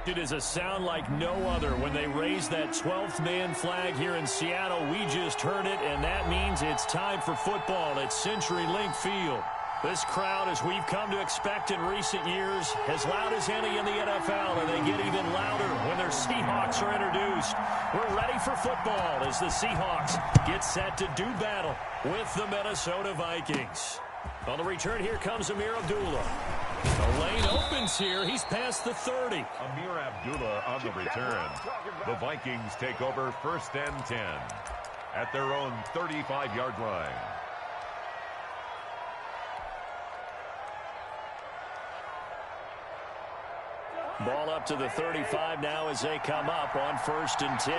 It is a sound like no other when they raise that 12th man flag here in Seattle. We just heard it, and that means it's time for football at CenturyLink Field. This crowd, as we've come to expect in recent years, as loud as any in the NFL, and they get even louder when their Seahawks are introduced. We're ready for football as the Seahawks get set to do battle with the Minnesota Vikings. On the return, here comes Ameer Abdullah. The lane opens here. He's past the 30. Ameer Abdullah on the return. The Vikings take over 1st and 10 at their own 35-yard line. Ball up to the 35 now as they come up on 1st and 10.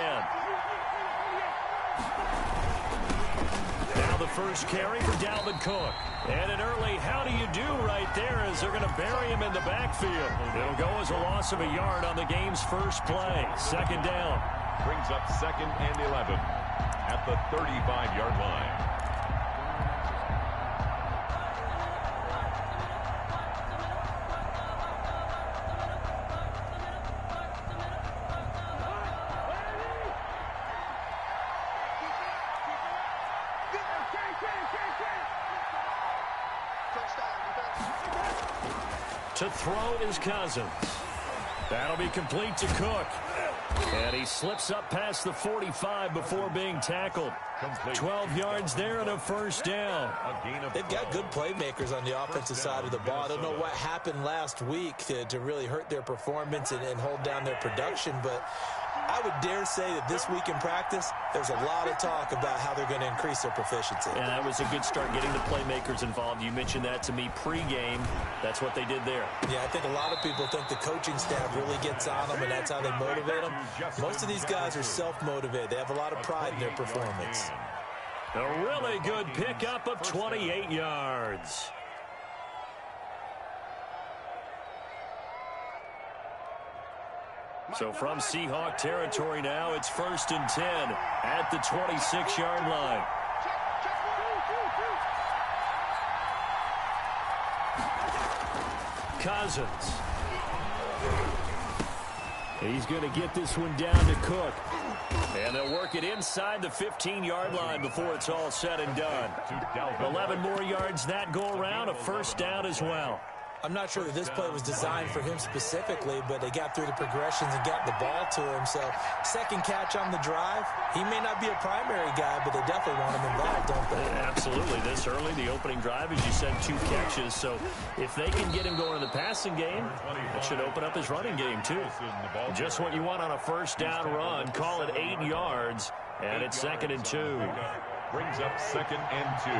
Now the first carry for Dalvin Cook. And an early how do you do right there as they're going to bury him in the backfield. It'll go as a loss of a yard on the game's first play. 2nd down. Brings up 2nd and 11 at the 35-yard line. To throw is Cousins. That'll be complete to Cook. And he slips up past the 45 before being tackled. 12 yards there and a 1st down. They've got good playmakers on the offensive side of the ball. I don't know what happened last week to really hurt their performance and hold down their production, but I would dare say that this week in practice, there's a lot of talk about how they're going to increase their proficiency. And that was a good start getting the playmakers involved. You mentioned that to me pregame. That's what they did there. Yeah, I think a lot of people think the coaching staff really gets on them, and that's how they motivate them. Most of these guys are self-motivated. They have a lot of pride in their performance. A really good pickup of 28 yards. So from Seahawk territory now, it's 1st and 10 at the 26-yard line. Cousins. He's going to get this one down to Cook. And they'll work it inside the 15-yard line before it's all said and done. 11 more yards that go around, a 1st down as well. I'm not sure that this play was designed for him specifically, but they got through the progressions and got the ball to him. So, 2nd catch on the drive. He may not be a primary guy, but they definitely want him involved, don't they? Absolutely. This early, the opening drive, as you said, 2 catches. So, if they can get him going in the passing game, that should open up his running game, too. Just what you want on a 1st down run. Call it 8 yards, and it's 2nd and 2. Brings up 2nd and 2.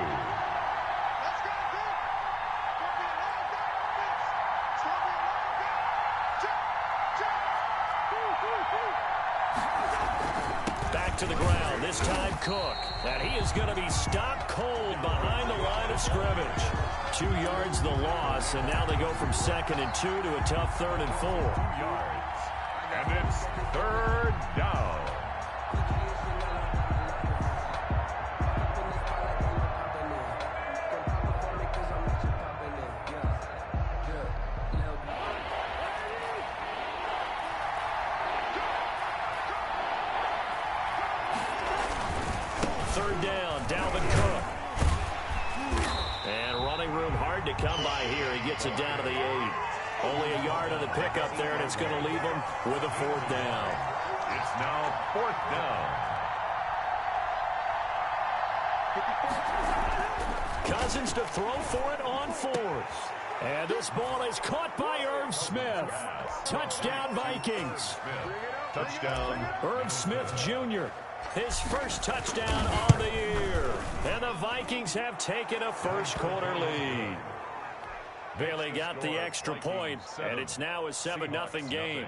To the ground, this time Cook. And he is going to be stopped cold behind the line of scrimmage. 2 yards the loss, and now they go from 2nd and 2 to a tough 3rd and 4. 2 yards. And it's 3rd down. Come by here. He gets it down to the 8. Only a yard on the pickup there, and it's going to leave him with a 4th down. It's now 4th down. Cousins to throw for it on 4th. And this ball is caught by Irv Smith. Touchdown, Vikings. Touchdown. Irv Smith Jr., his first touchdown on the year. And the Vikings have taken a 1st quarter lead. Bailey got the extra point, and it's now a 7-0 game.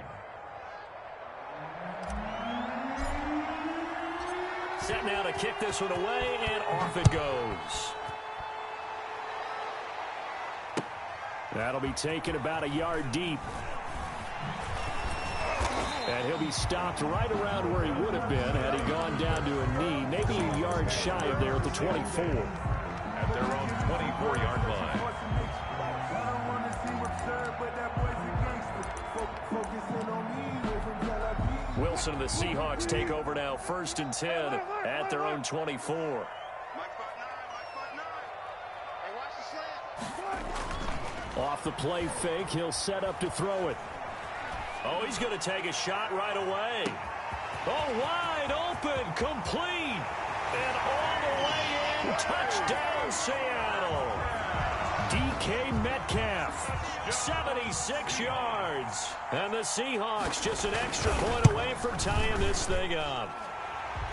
Set now to kick this one away, and off it goes. That'll be taken about a yard deep. And he'll be stopped right around where he would have been had he gone down to a knee, maybe a yard shy of there at the 24. At their own 24-yard line. But that boy's a gangster. Focusing on me. Wilson and the Seahawks take over now, 1st and 10 at their own 24. Off the play fake, he'll set up to throw it. Oh, he's going to take a shot right away. Oh, wide open, complete, and all the way in, touchdown Seattle. DK Metcalf, 76 yards. And the Seahawks just an extra point away from tying this thing up.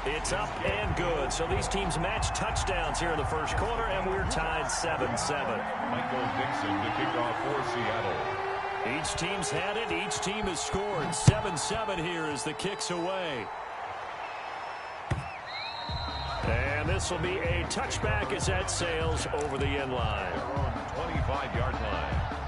It's up and good. So these teams match touchdowns here in the first quarter, and we're tied 7-7. Michael Dixon to kick off for Seattle. Each team's had it. Each team has scored. 7-7 here as the kick's away. And this will be a touchback as that sails over the end line. 25-yard line.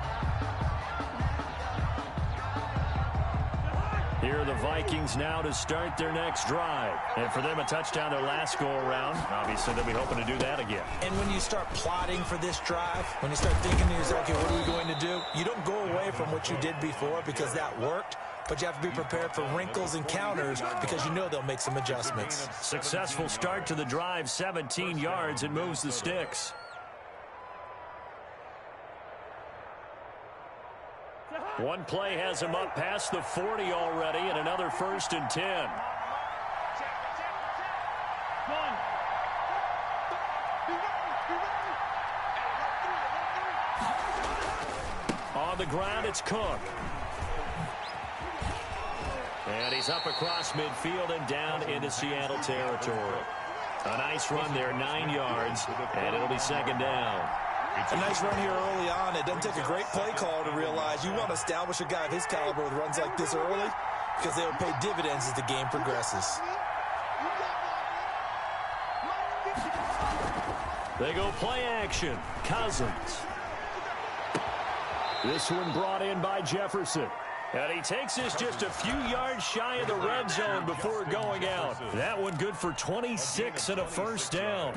Here are the Vikings now to start their next drive. And for them, a touchdown their last go-around. Obviously, they'll be hoping to do that again. And when you start plotting for this drive, when you start thinking to yourself, okay, what are we going to do? You don't go away from what you did before because that worked. But you have to be prepared for wrinkles and counters because you know they'll make some adjustments. Successful start to the drive, 17 yards, and moves the sticks. One play has him up past the 40 already, and another 1st and 10. On the ground, it's Cook. And he's up across midfield and down into Seattle territory. A nice run there, 9 yards, and it'll be 2nd down. A nice run here early on. It doesn't take a great play caller to realize you want to establish a guy of his caliber with runs like this early because they will pay dividends as the game progresses. They go play action. Cousins. This one brought in by Jefferson. And he takes this just a few yards shy of the red zone before going out. That one good for 26 and a 1st down.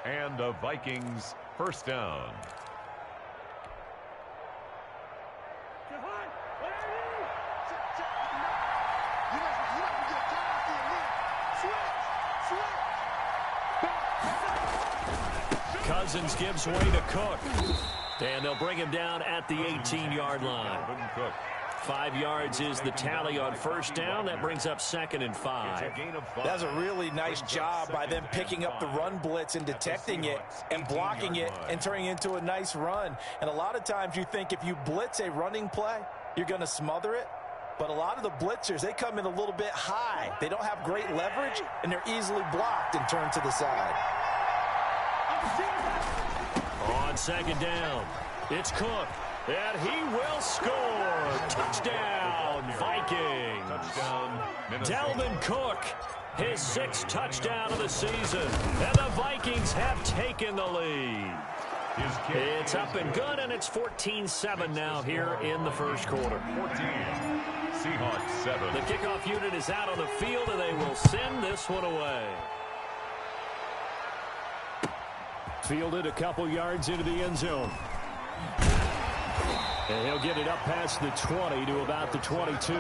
And the Vikings 1st down. Cousins gives way to Cook. And they'll bring him down at the 18-yard line. 5 yards is the tally on 1st down. That brings up 2nd and 5. That's a really nice job by them picking up the run blitz and detecting it and blocking it and turning it into a nice run. And a lot of times you think if you blitz a running play, you're going to smother it. But a lot of the blitzers, they come in a little bit high. They don't have great leverage, and they're easily blocked and turned to the side. On 2nd down, it's Cook. And he will score. Touchdown, Vikings. Touchdown, Dalvin Cook, his 6th touchdown of the season. And the Vikings have taken the lead. It's up and good, and it's 14-7 now here in the first quarter. 14, Seahawks 7. The kickoff unit is out on the field, and they will send this one away. Fielded a couple yards into the end zone. And he'll get it up past the 20 to about the 22.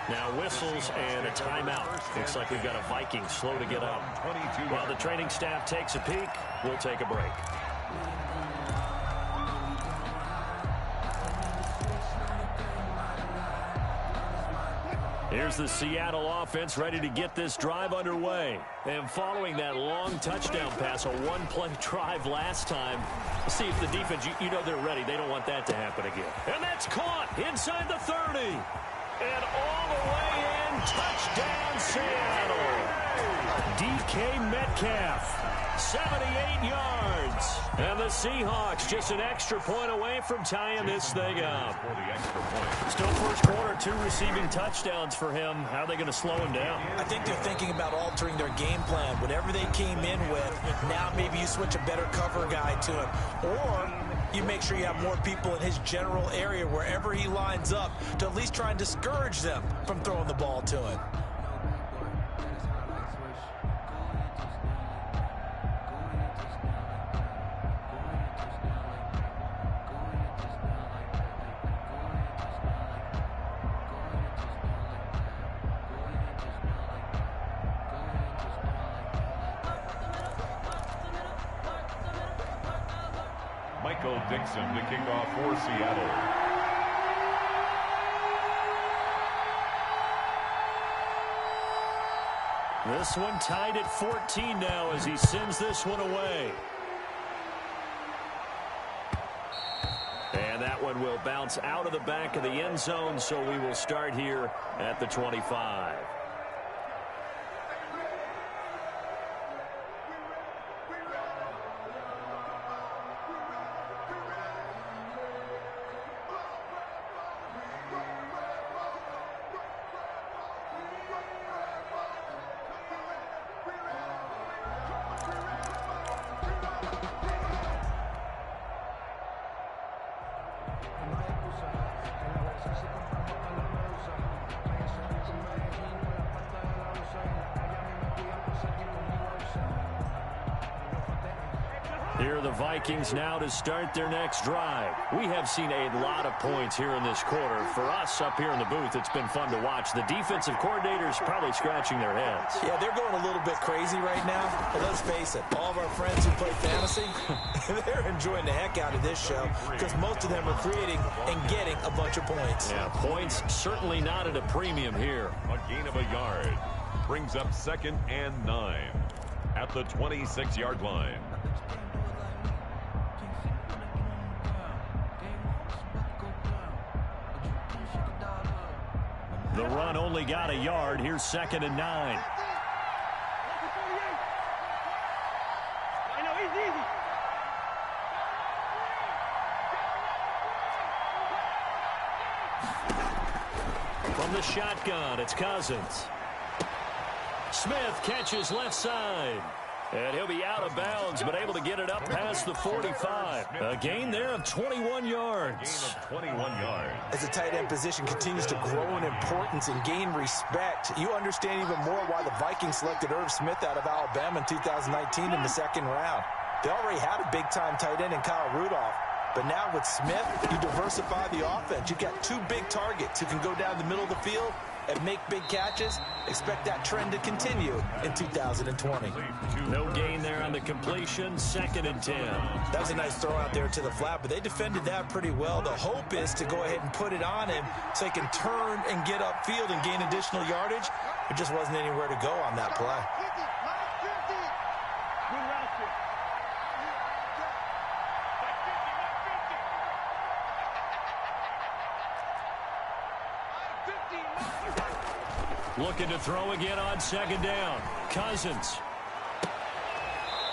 Now whistles and a timeout. Looks like we've got a Viking slow to get up. While the training staff takes a peek, we'll take a break. Here's the Seattle offense ready to get this drive underway. And following that long touchdown pass, a one-play drive last time, let's see if the defense, you know they're ready. They don't want that to happen again. And that's caught inside the 30. And all the way in, touchdown Seattle. DK Metcalf, 78 yards. And the Seahawks just an extra point away from tying this thing up. Still first quarter, 2 receiving touchdowns for him. How are they going to slow him down? I think they're thinking about altering their game plan. Whatever they came in with, now maybe you switch a better cover guy to him. Or you make sure you have more people in his general area wherever he lines up to at least try and discourage them from throwing the ball to him. Michael Dixon to kick off for Seattle. This one tied at 14 now as he sends this one away. And that one will bounce out of the back of the end zone, so we will start here at the 25. Here are the Vikings now to start their next drive. We have seen a lot of points here in this quarter. For us up here in the booth, it's been fun to watch. The defensive coordinators probably scratching their heads. Yeah, they're going a little bit crazy right now. But let's face it, all of our friends who play fantasy, they're enjoying the heck out of this show because most of them are creating and getting a bunch of points. Yeah, points certainly not at a premium here. A gain of a yard brings up 2nd and 9 at the 26-yard line. The run only got a yard. Here's 2nd and 9. From the shotgun, it's Cousins. Smith catches left side. And he'll be out of bounds, but able to get it up past the 45. A gain there of 21 yards. Gain of 21 yards. As the tight end position continues to grow in importance and gain respect, you understand even more why the Vikings selected Irv Smith out of Alabama in 2019 in the 2nd round. They already had a big-time tight end in Kyle Rudolph. But now with Smith, you diversify the offense. You've got 2 big targets who can go down the middle of the field and make big catches. Expect that trend to continue in 2020. No gain there on the completion. 2nd and 10. That was a nice throw out there to the flat, but they defended that pretty well. The hope is to go ahead and put it on him so he can turn and get upfield and gain additional yardage. There just wasn't anywhere to go on that play. Looking to throw again on 2nd down. Cousins.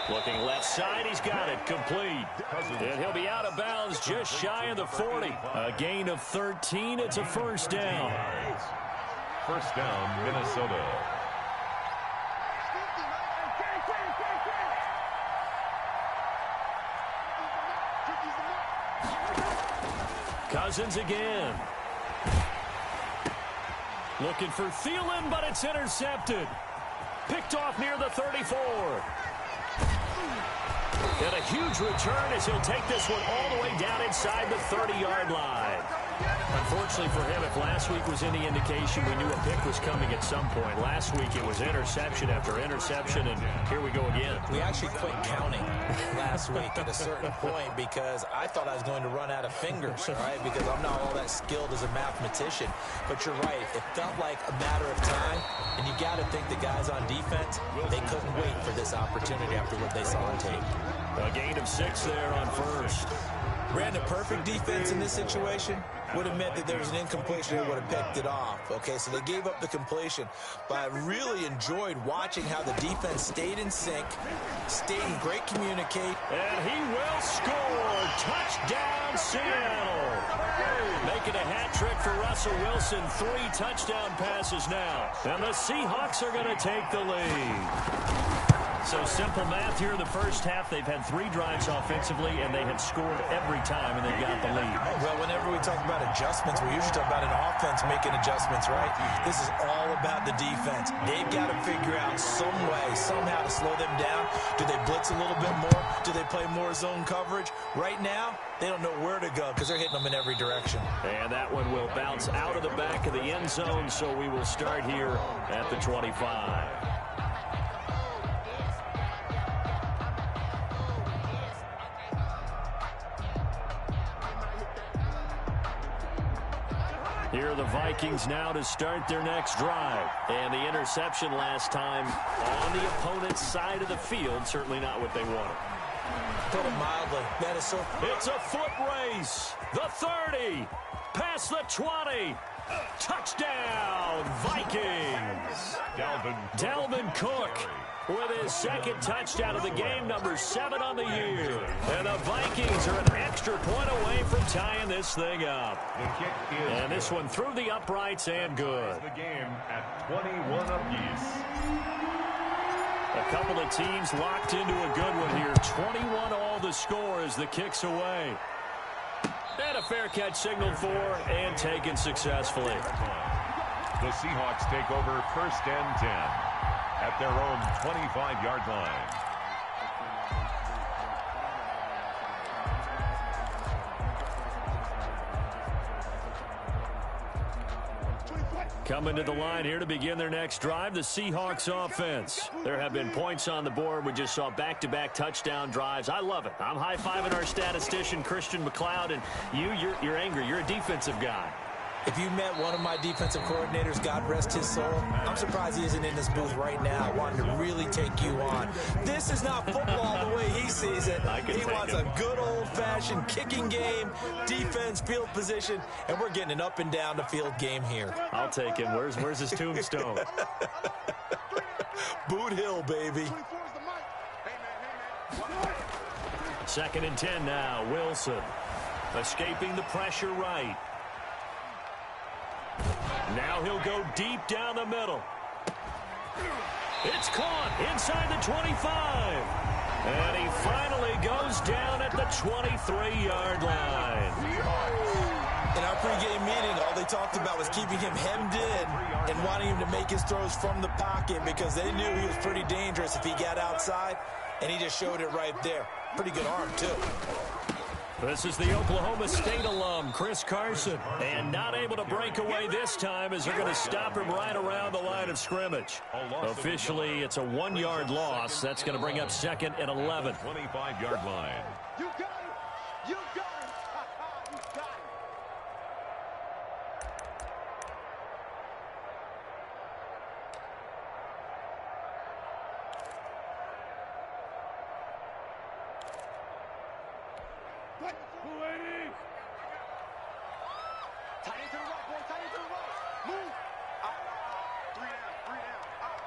Looking left side. He's got it. Complete. And he'll be out of bounds just shy of the 40. A gain of 13. It's a 1st down. 1st down, Minnesota. Cousins again. Looking for Thielen, but it's intercepted. Picked off near the 34. And a huge return as he'll take this one all the way down inside the 30-yard line. Unfortunately for him, if last week was any indication, we knew a pick was coming at some point. Last week it was interception after interception, and here we go again. We actually quit counting last week at a certain point because I thought I was going to run out of fingers, all right, because I'm not all that skilled as a mathematician. But you're right. It felt like a matter of time, and you got to think the guys on defense, they couldn't wait for this opportunity after what they saw on tape. A gain of 6 there on 1st. Ran a perfect defense in this situation. Would have meant that there was an incompletion. They would have picked it off. Okay, so they gave up the completion. But I really enjoyed watching how the defense stayed in sync, stayed in great communicate. And he will score. Touchdown, Seattle. Making a hat trick for Russell Wilson. 3 touchdown passes now. And the Seahawks are going to take the lead. So simple math here in the first half. They've had 3 drives offensively, and they have scored every time, and they've got the lead. Well, whenever we talk about adjustments, we usually talk about an offense making adjustments, right? This is all about the defense. They've got to figure out some way, somehow to slow them down. Do they blitz a little bit more? Do they play more zone coverage? Right now, they don't know where to go because they're hitting them in every direction. And that one will bounce out of the back of the end zone, so we will start here at the 25. Vikings now to start their next drive. And the interception last time on the opponent's side of the field, certainly not what they wanted. Put it mildly. That is so... It's a foot race. The 30. Past the 20. Touchdown, Vikings. Dalvin Cook with his second touchdown of the game, number 7 on the year. And the Vikings are an extra point away from tying this thing up. And this one through the uprights and good. The game at 21 apiece. A couple of teams locked into a good one here. 21 all the score as the kick's away. And a fair catch signaled for and taken successfully. The Seahawks take over 1st and 10 at their own 25-yard line. Coming to the line here to begin their next drive, the Seahawks offense. There have been points on the board. We just saw back-to-back touchdown drives. I love it. I'm high-fiving our statistician, Christian McLeod, and you're angry. You're a defensive guy. If you met one of my defensive coordinators, God rest his soul, I'm surprised he isn't in this booth right now wanting to really take you on. This is not football the way he sees it. He wants a good old-fashioned kicking game, defense, field position, and we're getting an up-and-down-the-field game here. I'll take him. Where's his tombstone? Boot Hill, baby. 2nd and 10 now. Wilson escaping the pressure right. Now he'll go deep down the middle. It's caught inside the 25. And he finally goes down at the 23-yard line. In our pregame meeting, all they talked about was keeping him hemmed in and wanting him to make his throws from the pocket because they knew he was pretty dangerous if he got outside, and he just showed it right there. Pretty good arm, too. This is the Oklahoma State alum, Chris Carson. And not able to break away this time as they're going to stop him right around the line of scrimmage. Officially, it's a 1-yard loss. That's going to bring up 2nd and 11. 25-yard line. You got it. You got it. You got it. Tight end to the right, boy. Tight end to the right. Move. Out. 3 down. 3 down. Out.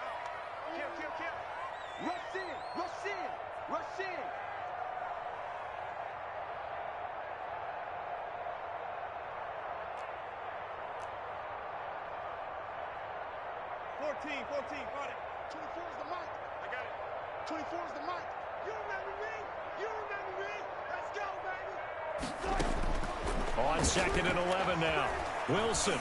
Kill. Rush in. Rush in. Rush in. 14. Got it. 24 is the mic. I got it. 24 is the mic. You remember me? Let's go, baby. On 2nd and 11 now. Wilson.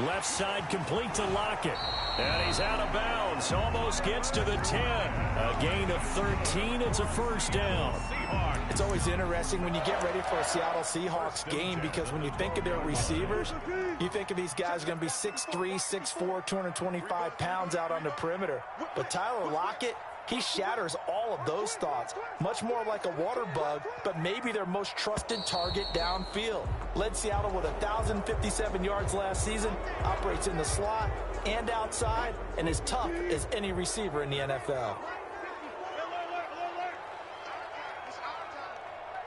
Left side complete to Lockett. And he's out of bounds. Almost gets to the 10. A gain of 13. It's a 1st down. It's always interesting when you get ready for a Seattle Seahawks game because when you think of their receivers, you think of these guys are going to be 6'3", 6'4", 225 pounds out on the perimeter. But Tyler Lockett, he shatters all of those thoughts. Much more like a water bug, but maybe their most trusted target downfield. Led Seattle with 1,057 yards last season, operates in the slot and outside, and is tough as any receiver in the NFL.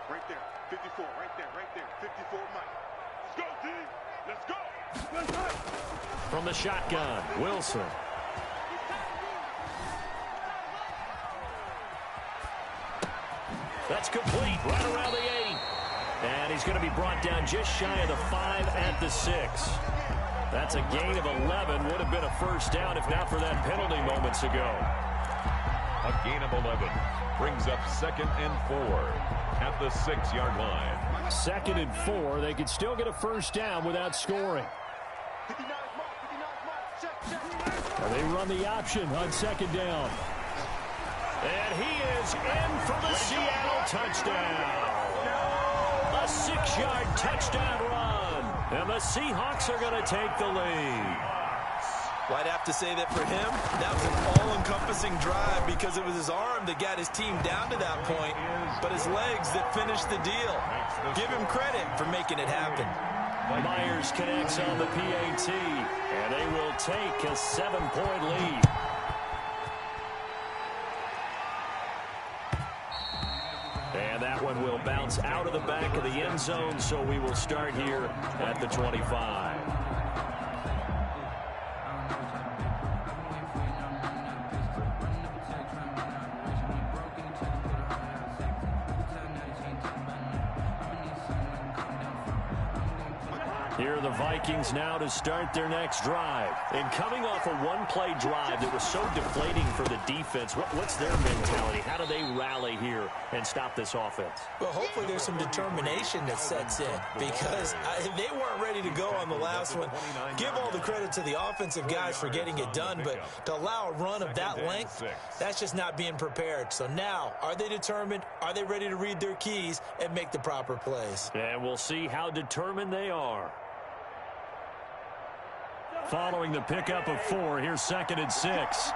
Right there. 54. Right there. 54 Mike. Let's go, D. Let's go. From the shotgun, Wilson. That's complete, right around the 8. And he's going to be brought down just shy of the 5 at the 6. That's a gain of 11. Would have been a 1st down if not for that penalty moments ago. A gain of 11 brings up 2nd and 4 at the 6-yard line. 2nd and 4. They could still get a 1st down without scoring. 59 Mark. Check. And they run the option on 2nd down. And he is in for the Seattle touchdown. A 6-yard touchdown run. And the Seahawks are going to take the lead. Well, I'd have to say that for him, that was an all-encompassing drive because it was his arm that got his team down to that point, but his legs that finished the deal. Give him credit for making it happen. Myers connects on the PAT, and they will take a 7-point lead. And that one will bounce out of the back of the end zone, so we will start here at the 25. Here are the Vikings now to start their next drive. And coming off a one-play drive that was so deflating for the defense, what's their mentality? How do they rally here and stop this offense? Well, hopefully there's some determination that sets in because they weren't ready to go on the last one. Give all the credit to the offensive guys for getting it done, but to allow a run of that length, that's just not being prepared. So now, are they determined? Are they ready to read their keys and make the proper plays? And we'll see how determined they are. Following the pickup of 4, here's 2nd and 6.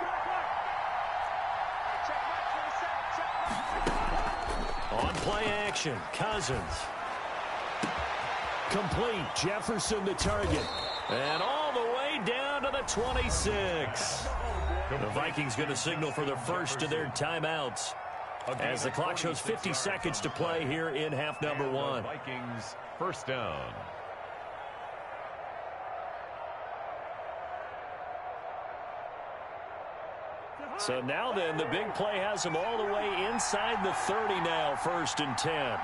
On play action, Cousins. Complete, Jefferson the target. And all the way down to the 26. The Vikings going to signal for the first of their timeouts as the clock shows 50 seconds to play here in half number 1. Vikings first down. So now then, the big play has them all the way inside the 30 now, 1st and 10.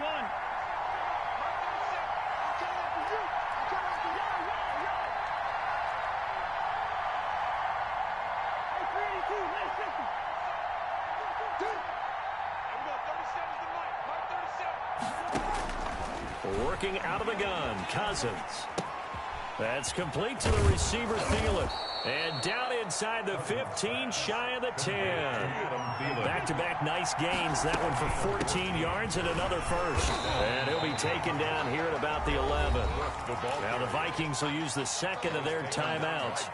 Working out of the gun, Cousins. That's complete to the receiver, Thielen. And down inside the 15, shy of the 10. Back-to-back nice gains. That one for 14 yards and another first. And he'll be taken down here at about the 11. Now the Vikings will use the second of their timeouts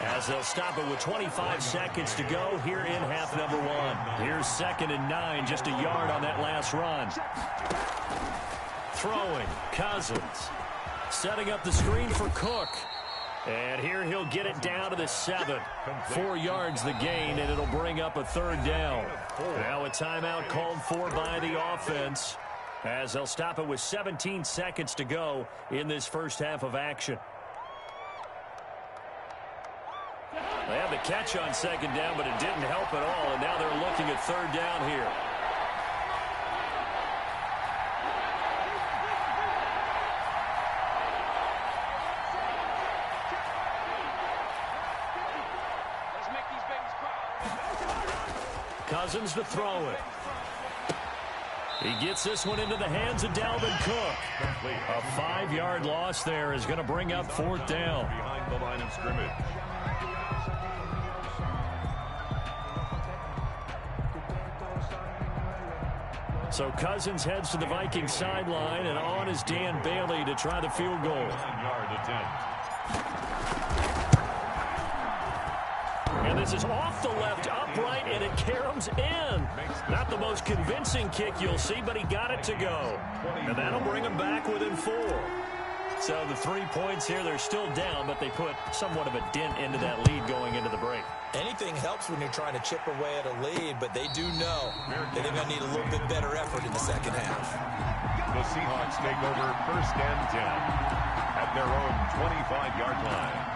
as they'll stop it with 25 seconds to go here in half number 1. Here's 2nd and 9, just a yard on that last run. Throwing, Cousins. Setting up the screen for Cook. And here he'll get it down to the 7. 4 yards the gain, and it'll bring up a 3rd down. Now a timeout called for by the offense as they'll stop it with 17 seconds to go in this first half of action. They had the catch on 2nd down, but it didn't help at all, and now they're looking at 3rd down here. Cousins to throw it. He gets this one into the hands of Dalvin Cook. A 5-yard loss there is going to bring up 4th down. Behind the line of scrimmage. So Cousins heads to the Vikings sideline, and on is Dan Bailey to try the field goal. 9-yard attempt. And this is off the left upright, and it caroms in. Not the most convincing kick you'll see, but he got it to go. And that'll bring him back within 4. So the 3 points here, they're still down, but they put somewhat of a dent into that lead going into the break. Anything helps when you're trying to chip away at a lead, but they do know that they're going to need a little bit better effort in the second half. The Seahawks take over 1st and 10 at their own 25-yard line.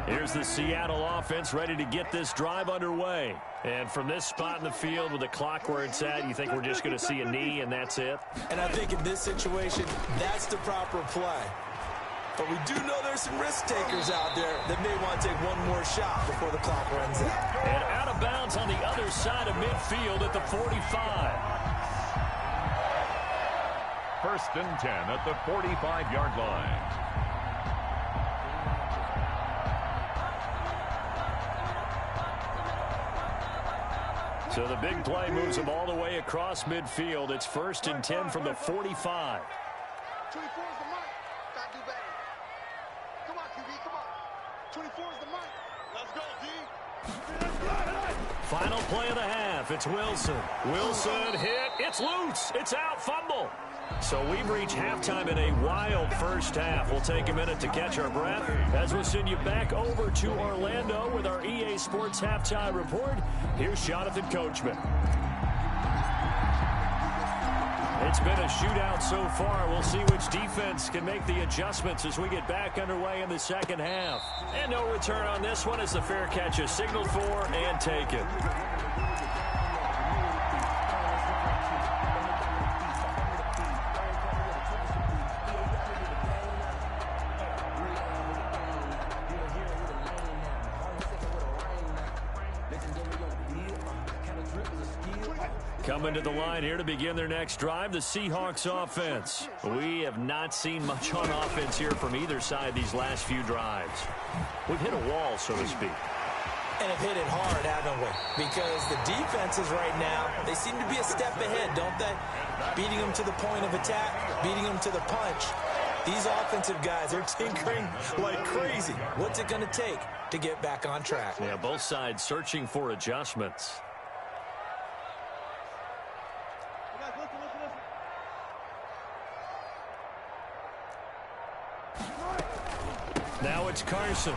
Here's the Seattle offense ready to get this drive underway. And from this spot in the field with the clock where it's at, you think we're just going to see a knee and that's it? And I think in this situation, that's the proper play. But we do know there's some risk takers out there that may want to take one more shot before the clock runs out. And out of bounds on the other side of midfield at the 45. 1st and 10 at the 45-yard line. So the big play moves them all the way across midfield. It's 1st and 10 from the 45. 24 is the mark. Gotta do better. Come on, QB, come on. 24 is the mark. Let's go, D. Final play of the half. It's Wilson. Wilson hit. It's loose. It's out. Fumble. So we've reached halftime in a wild first half. We'll take a minute to catch our breath as we'll send you back over to Orlando with our EA Sports Halftime Report. Here's Jonathan Coachman. It's been a shootout so far. We'll see which defense can make the adjustments as we get back underway in the second half. And no return on this one as the fair catch is signaled for and taken. Coming to the line here to begin their next drive, the Seahawks offense. We have not seen much on offense here from either side these last few drives. We've hit a wall, so to speak. And have hit it hard, haven't we? Because the defenses right now, they seem to be a step ahead, don't they? Beating them to the point of attack, beating them to the punch. These offensive guys are tinkering like crazy. What's it going to take to get back on track? Yeah, both sides searching for adjustments. Now it's Carson.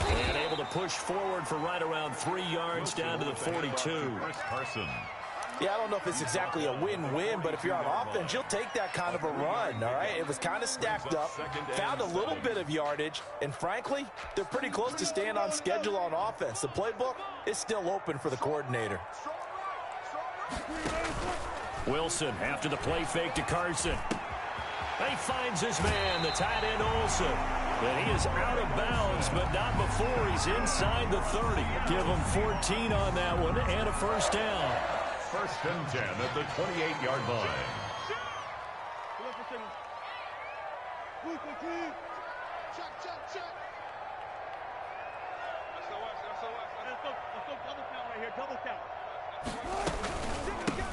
And able to push forward for right around 3 yards down to the 42. Chris Carson. Yeah, I don't know if it's exactly a win-win, but if you're on offense, you'll take that kind of a run, all right? It was kind of stacked up, found a little bit of yardage, and frankly, they're pretty close to staying on schedule on offense. The playbook is still open for the coordinator. Wilson after the play fake to Carson. He finds his man, the tight end Olsen. And he is out of bounds, but not before he's inside the 30. Give him 14 on that one and a first down. First and 10 at the 28-yard line.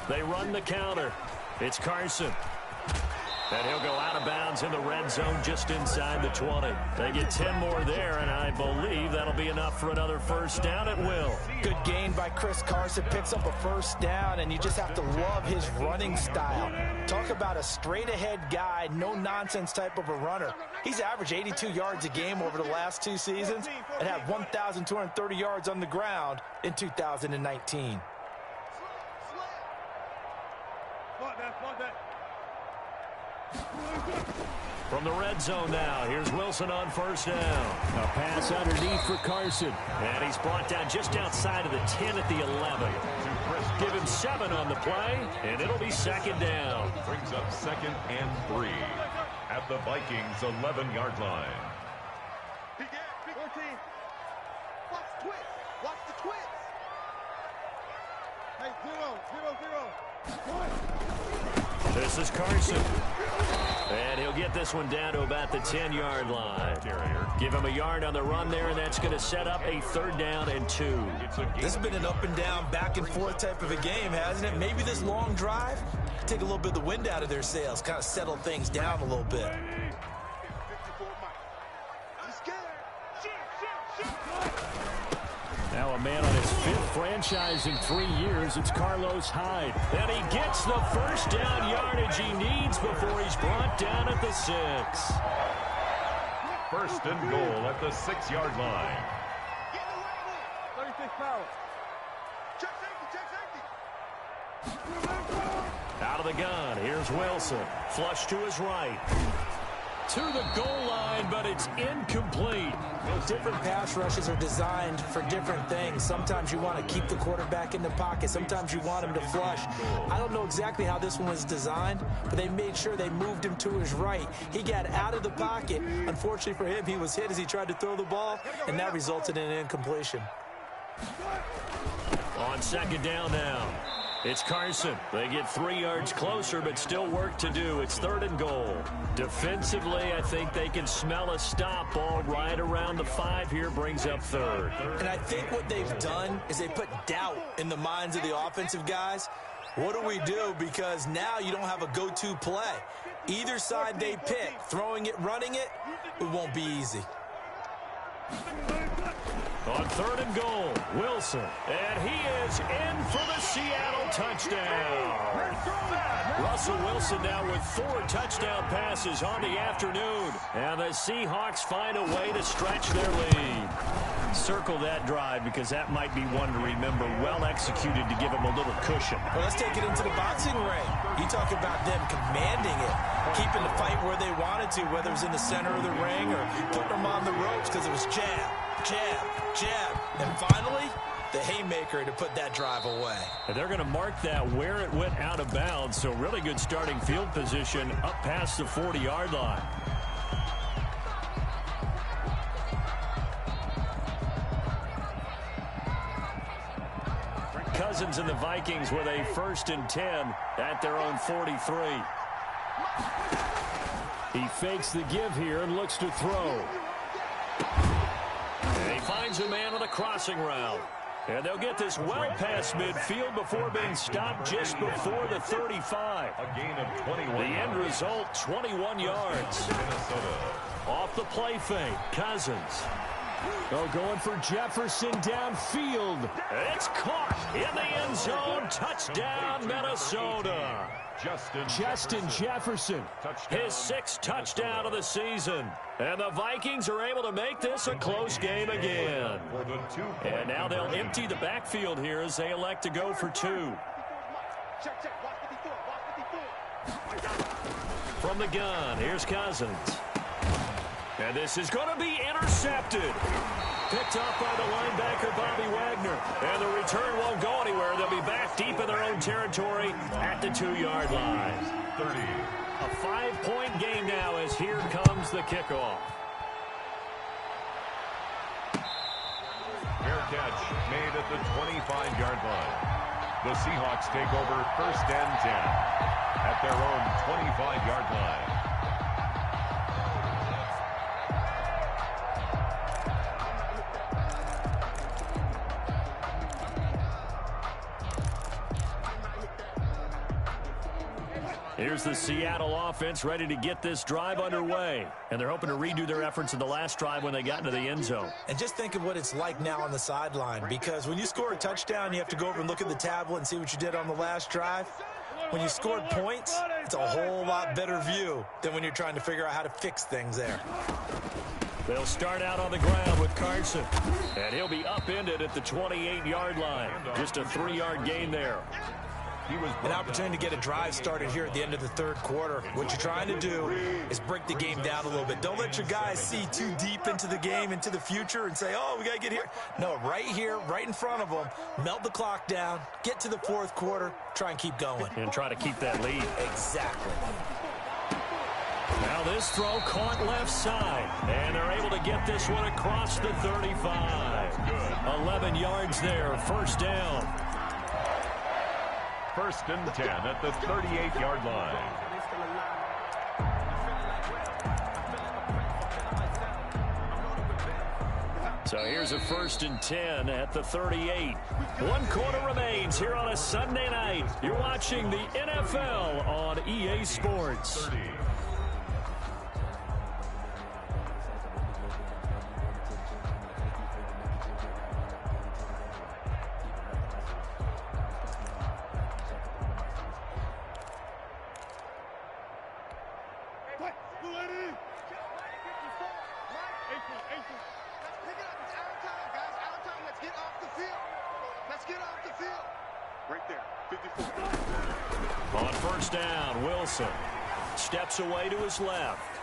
They run the counter. It's Carson. And he'll go out of bounds in the red zone just inside the 20. They get 10 more there, and I believe that'll be enough for another first down at will. Good gain by Chris Carson. Picks up a first down, and you just have to love his running style. Talk about a straight-ahead guy, no-nonsense type of a runner. He's averaged 82 yards a game over the last 2 seasons and had 1,230 yards on the ground in 2019. From the red zone now, here's Wilson on first down. A pass underneath for Carson. And he's brought down just outside of the 10 at the 11. Give him 7 on the play, and it'll be second down. Brings up second and 3 at the Vikings' 11-yard line. Watch the twist. Watch the twist. Hey, 0, 0, 0. This is Carson. And he'll get this one down to about the 10-yard line. Give him a yard on the run there, and that's going to set up a third down and 2. This has been an up-and-down, back-and-forth type of a game, hasn't it? Maybe this long drive, take a little bit of the wind out of their sails, kind of settle things down a little bit. Now a man on his 5th franchise in 3 years. It's Carlos Hyde. And he gets the first down yardage he needs before he's brought down at the 6. First and goal at the 6-yard line. 36 power. Check safety. Out of the gun, here's Wilson. Flush to his right. To the goal line, but it's incomplete. Different pass rushes are designed for different things. Sometimes you want to keep the quarterback in the pocket. Sometimes you want him to flush. I don't know exactly how this one was designed, but they made sure they moved him to his right. He got out of the pocket. Unfortunately for him, he was hit as he tried to throw the ball, and that resulted in an incompletion. On second down now, it's Carson. They get 3 yards closer, but still work to do. It's third and goal. Defensively, I think they can smell a stop ball right around the 5 here, brings up third. And I think what they've done is they put doubt in the minds of the offensive guys. What do we do? Because now you don't have a go-to play. Either side they pick, throwing it, running it, it won't be easy. On 3rd and goal, Wilson. And he is in for the Seattle touchdown. Russell Wilson now with 4 touchdown passes on the afternoon. And the Seahawks find a way to stretch their lead. Circle that drive because that might be one to remember. Well executed to give them a little cushion. Well, let's take it into the boxing ring. You talk about them commanding it, keeping the fight where they wanted to, whether it was in the center of the ring or putting them on the ropes because it was jab, jab, jab. And finally, the haymaker to put that drive away. And they're going to mark that where it went out of bounds. So really good starting field position up past the 40-yard line. Cousins and the Vikings with a 1st and 10 at their own 43. He fakes the give here and looks to throw. And he finds a man on a crossing route. And they'll get this well past midfield before being stopped just before the 35. A gain of 21. The end result, 21 yards. Minnesota. Off the play fake, Cousins. Oh, going for Jefferson downfield. It's caught in the end zone. Touchdown, Minnesota. Justin Jefferson, his 6th touchdown of the season. And the Vikings are able to make this a close game again. And now they'll empty the backfield here as they elect to go for 2. From the gun, here's Cousins. And this is going to be intercepted. Picked off by the linebacker, Bobby Wagner. And the return won't go anywhere. They'll be back deep in their own territory at the 2-yard line. 30. A 5-point game now as here comes the kickoff. Fair catch made at the 25-yard line. The Seahawks take over 1st and 10 at their own 25-yard line. Here's the Seattle offense ready to get this drive underway. And they're hoping to redo their efforts in the last drive when they got into the end zone. And just think of what it's like now on the sideline, because when you score a touchdown, you have to go over and look at the tablet and see what you did on the last drive. When you scored points, it's a whole lot better view than when you're trying to figure out how to fix things there. They'll start out on the ground with Carson. And he'll be upended at the 28-yard line. Just a 3-yard gain there. An opportunity to get a drive started here at the end of the 3rd quarter. What you're trying to do is break the game down a little bit. Don't let your guys see too deep into the game, into the future, and say, oh, we got to get here. No, right here, right in front of them, melt the clock down, get to the 4th quarter, try and keep going. And try to keep that lead. Exactly. Now this throw caught left side. And they're able to get this one across the 35. 11 yards there, 1st down. 1st and 10 at the 38-yard line. So here's a 1st and 10 at the 38. 1 quarter remains here on a Sunday night. You're watching the NFL on EA Sports. 30. On 1st down, Wilson steps away to his left.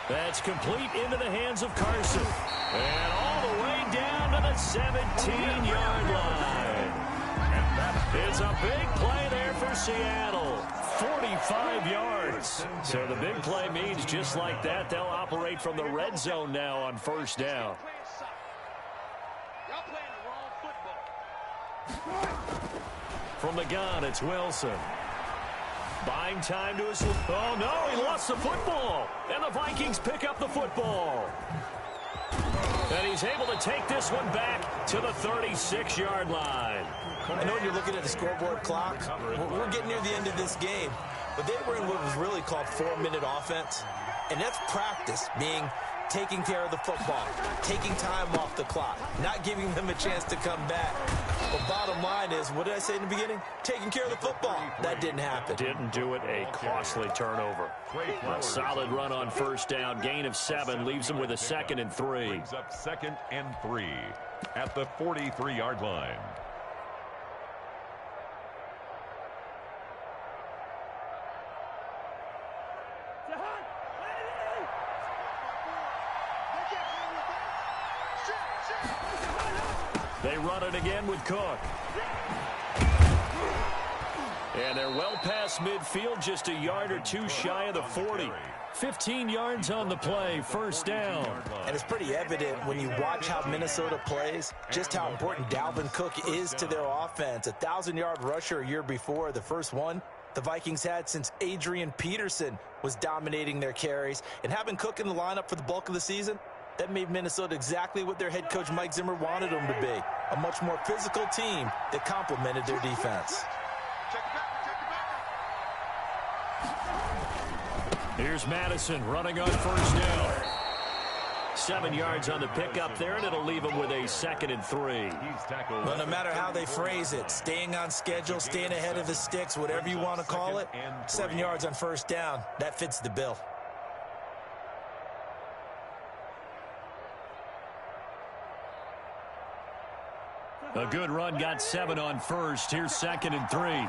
That's complete into the hands of Carson. And all the way down to the 17-yard line. It's a big play there for Seattle. 45 yards. So the big play means just like that, they'll operate from the red zone now on 1st down. From the gun, it's Wilson. Buying time to his... Oh, no, he lost the football. And the Vikings pick up the football. And he's able to take this one back to the 36-yard line. I know when you're looking at the scoreboard clock, we're getting near the end of this game, but they were in what was really called 4-minute offense. And that's practice, being taking care of the football, taking time off the clock, not giving them a chance to come back. But bottom line is, what did I say in the beginning? Taking care of the football. That didn't happen. Didn't do it. A costly turnover. A solid run on first down. Gain of 7 leaves them with a 2nd and 3. Brings up 2nd and 3 at the 43-yard line. They run it again with Cook. And they're well past midfield, just a yard or 2 shy of the 40. 15 yards on the play, first down. And it's pretty evident when you watch how Minnesota plays, just how important Dalvin Cook is to their offense. A 1,000-yard rusher a year before, the first one the Vikings had since Adrian Peterson was dominating their carries. And having Cook in the lineup for the bulk of the season, that made Minnesota exactly what their head coach Mike Zimmer wanted them to be. A much more physical team that complemented their defense. Here's Madison running on first down. 7 yards on the pickup there, and it'll leave him with a 2nd and 3. Well, no matter how they phrase it, staying on schedule, staying ahead of the sticks, whatever you want to call it, 7 yards on first down, that fits the bill. A good run, got 7 on first. Here's 2nd and 3.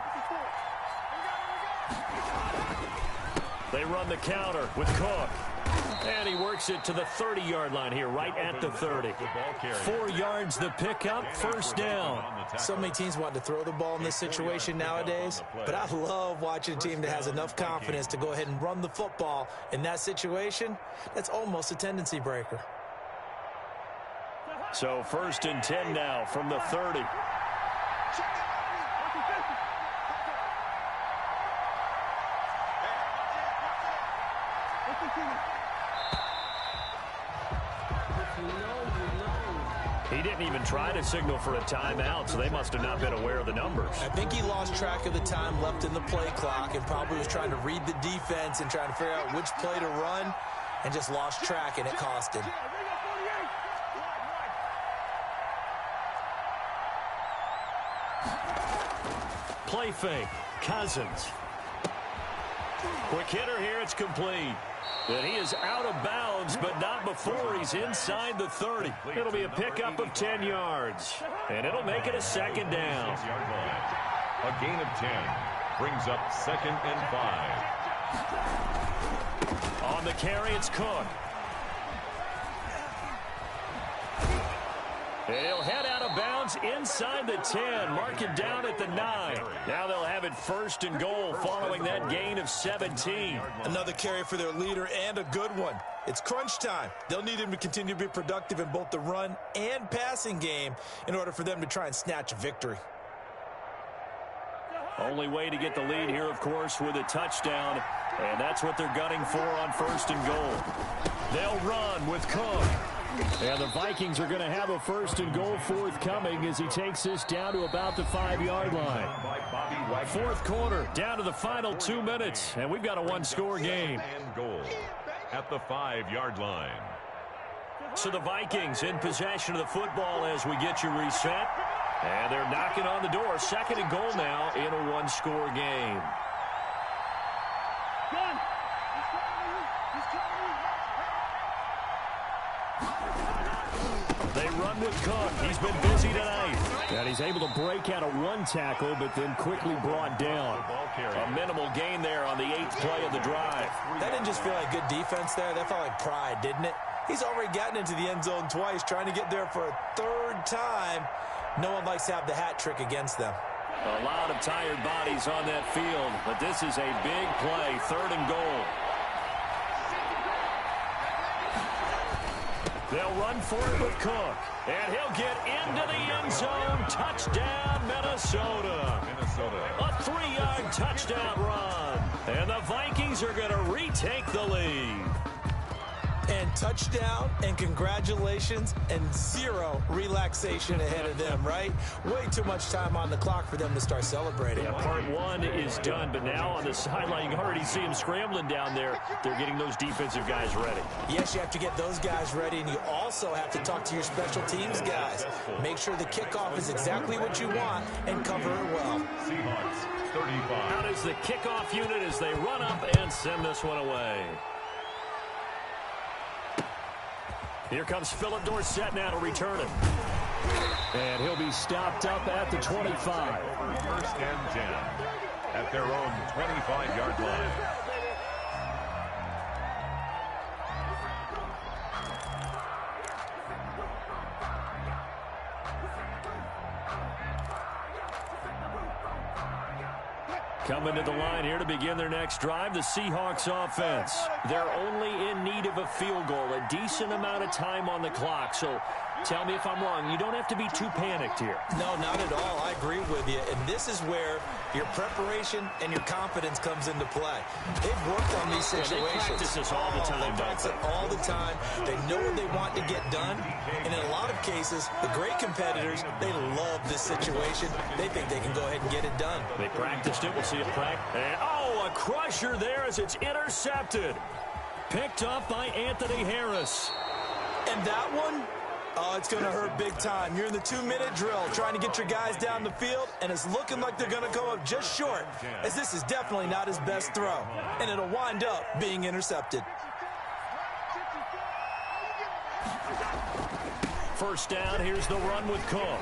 They run the counter with Cook. And he works it to the 30-yard line here, right at the 30. 4 yards the pickup, first down. So many teams want to throw the ball in this situation nowadays, but I love watching a team that has enough confidence to go ahead and run the football. In that situation, that's almost a tendency breaker. So 1st and 10 now from the 30. He didn't even try to signal for a timeout, so they must have not been aware of the numbers. I think he lost track of the time left in the play clock and probably was trying to read the defense and trying to figure out which play to run and just lost track, and it cost him. Play fake. Cousins. Quick hitter here. It's complete. And he is out of bounds, but not before he's inside the 30. It'll be a pickup of 10 yards. And it'll make it a 2nd down. A gain of 10 brings up 2nd and 5. On the carry, it's Cook. He'll head out of bounds inside the 10, mark it down at the 9. Now they'll have it 1st and goal following that gain of 17. Another carry for their leader and a good one. It's crunch time. They'll need him to continue to be productive in both the run and passing game in order for them to try and snatch a victory. Only way to get the lead here, of course, with a touchdown, and that's what they're gunning for on 1st and goal. They'll run with Cook. And the Vikings are going to have a 1st and goal forthcoming as he takes this down to about the 5-yard line. 4th quarter, down to the final 2 minutes, and we've got a 1-score game. And goal at the 5-yard line. So the Vikings in possession of the football as we get you reset. And they're knocking on the door. 2nd and goal now in a 1-score game. They run with Cook. He's been busy tonight. And he's able to break out of 1 tackle, but then quickly brought down. A minimal gain there on the 8th play of the drive. That didn't just feel like good defense there. That felt like pride, didn't it? He's already gotten into the end zone twice, trying to get there for a 3rd time. No one likes to have the hat trick against them. A lot of tired bodies on that field, but this is a big play. 3rd and goal. They'll run for it with Cook. And he'll get into the end zone. Touchdown, Minnesota. A 3-yard touchdown run. And the Vikings are going to retake the lead. And touchdown and congratulations and zero relaxation ahead of them, right? Way too much time on the clock for them to start celebrating. Yeah, part one is done, but now on the sideline, you can already see them scrambling down there. They're getting those defensive guys ready. Yes, you have to get those guys ready, and you also have to talk to your special teams guys. Make sure the kickoff is exactly what you want and cover it well. Seahawks 35. Out is the kickoff unit as they run up and send this one away. Here comes Philip Dorsett now to return it. And he'll be stopped up at the 25. First and 10 at their own 25-yard line. Coming to the line here to begin their next drive, the Seahawks offense. They're only in need of a field goal, a decent amount of time on the clock. So tell me if I'm wrong. You don't have to be too panicked here. No, not at all. I agree with you. And this is where your preparation and your confidence comes into play. They've worked on these situations. They practice this all the time. They practice it all the time. They know what they want to get done. And in a lot of cases, the great competitors, they love this situation. They think they can go ahead and get it done. They practiced it. We'll see it practice. And, oh, a crusher there as it's intercepted. Picked up by Anthony Harris. And that one, oh, it's going to hurt big time. You're in the 2-minute drill trying to get your guys down the field, and it's looking like they're going to go up just short, as this is definitely not his best throw, and it'll wind up being intercepted. First down, here's the run with Cook.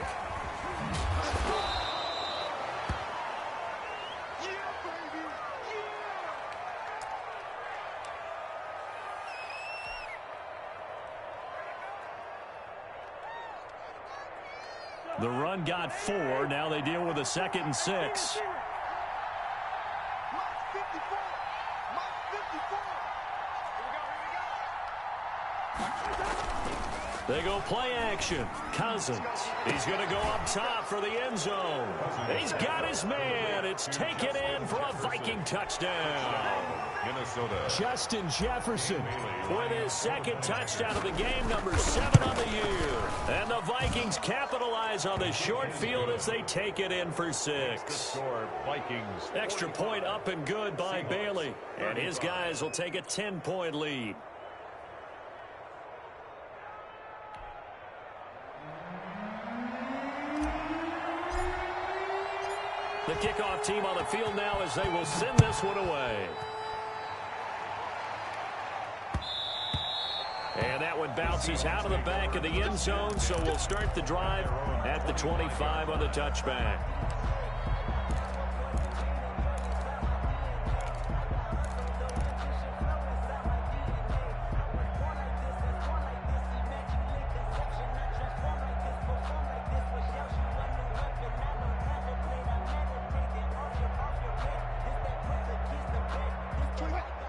The run got 4. Now they deal with a 2nd and 6. They go play action. Cousins. He's going to go up top for the end zone. He's got his man. It's taken in for a Viking touchdown. Minnesota. Justin Jefferson with his 2nd touchdown of the game, number 7 on the year. And the Vikings capitalize on the short field as they take it in for 6. Score, Vikings. Extra point up and good by Bailey. And his guys will take a 10-point lead. The kickoff team on the field now as they will send this one away. And that one bounces out of the back of the end zone, so we'll start the drive at the 25 on the touchback.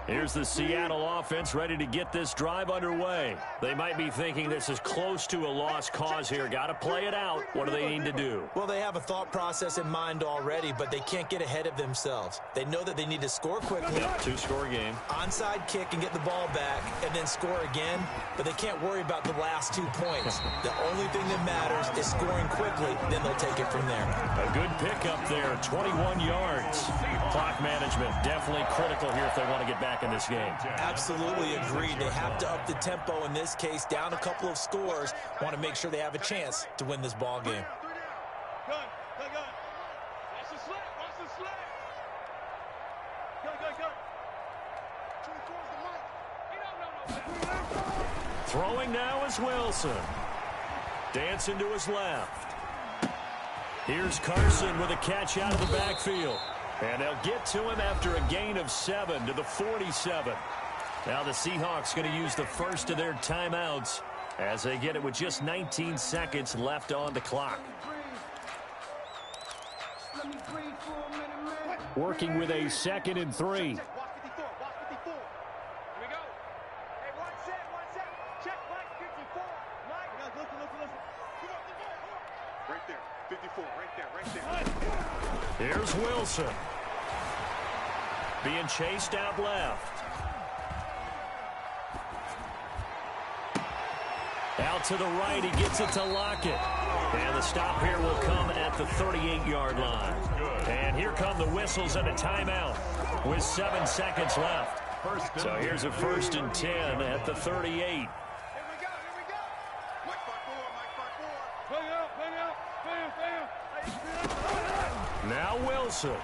Here's the Seattle offense ready to get this drive underway. They might be thinking this is close to a lost cause here. Got to play it out. What do they need to do? Well, they have a thought process in mind already, but they can't get ahead of themselves. They know that they need to score quickly. Yep, 2-score game. Onside kick and get the ball back and then score again, but they can't worry about the last 2 points. The only thing that matters is scoring quickly, then they'll take it from there. A good pickup there, 21 yards. Clock management definitely critical here if they want to get back in this game. Absolutely agreed. They have to up the tempo in this case, down a couple of scores. Want to make sure they have a chance to win this ball game. Gun. Watch the slant. Watch the slant. Gun. 24's the mic. Throwing now is Wilson. Dancing to his left. Here's Carson with a catch out of the backfield. And they'll get to him after a gain of 7 to the 47. Now the Seahawks going to use the first of their timeouts as they get it with just 19 seconds left on the clock. Working with a 2nd and 3. Watch 54. Here we go. Hey, one set. Check Mike 54. Mike, listen. Come on. Right there. 54. Right there. Here's Wilson. Being chased out left. Out to the right, he gets it to Lockett. And the stop here will come at the 38-yard line. And here come the whistles and a timeout with 7 seconds left. So here's a 1st and 10 at the 38. Here we go. Mike 5-4. Now Wilson.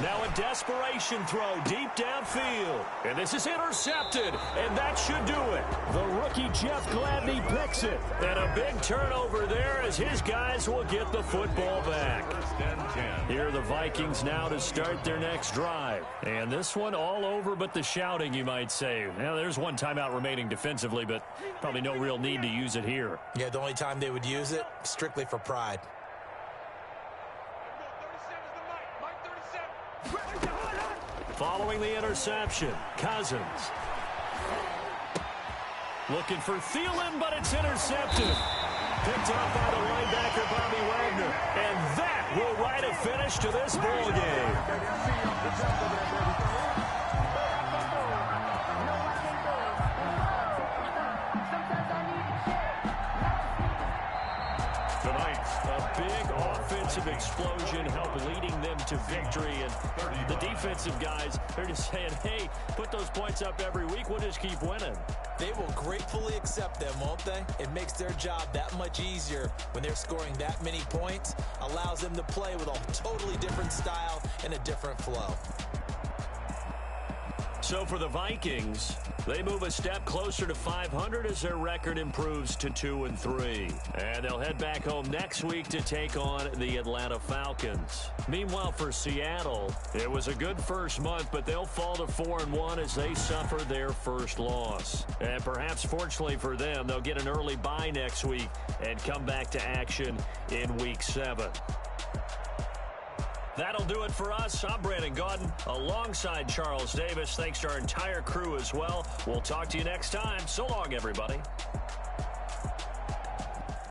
Now a desperation throw deep downfield. And this is intercepted, and that should do it. The rookie Jeff Gladney picks it. And a big turnover there as his guys will get the football back. Here are the Vikings now to start their next drive. And this one all over but the shouting, you might say. Now, there's one timeout remaining defensively, but probably no real need to use it here. Yeah, the only time they would use it, strictly for pride. Following the interception, Cousins. Looking for Thielen, but it's intercepted. Picked up by the linebacker, Bobby Wagner. And that will write a finish to this ball game. Tonight, a big offensive explosion helped leading them to victory. And the defensive guys, they're just saying, hey, put those points up every week. We'll just keep winning. They will gratefully accept them, won't they? It makes their job that much easier when they're scoring that many points. Allows them to play with a totally different style and a different flow. So for the Vikings, they move a step closer to 500 as their record improves to 2-3. And they'll head back home next week to take on the Atlanta Falcons. Meanwhile, for Seattle, it was a good first month, but they'll fall to 4-1 as they suffer their first loss. And perhaps fortunately for them, they'll get an early bye next week and come back to action in Week 7. That'll do it for us. I'm Brandon Gaudin alongside Charles Davis. Thanks to our entire crew as well. We'll talk to you next time. So long, everybody.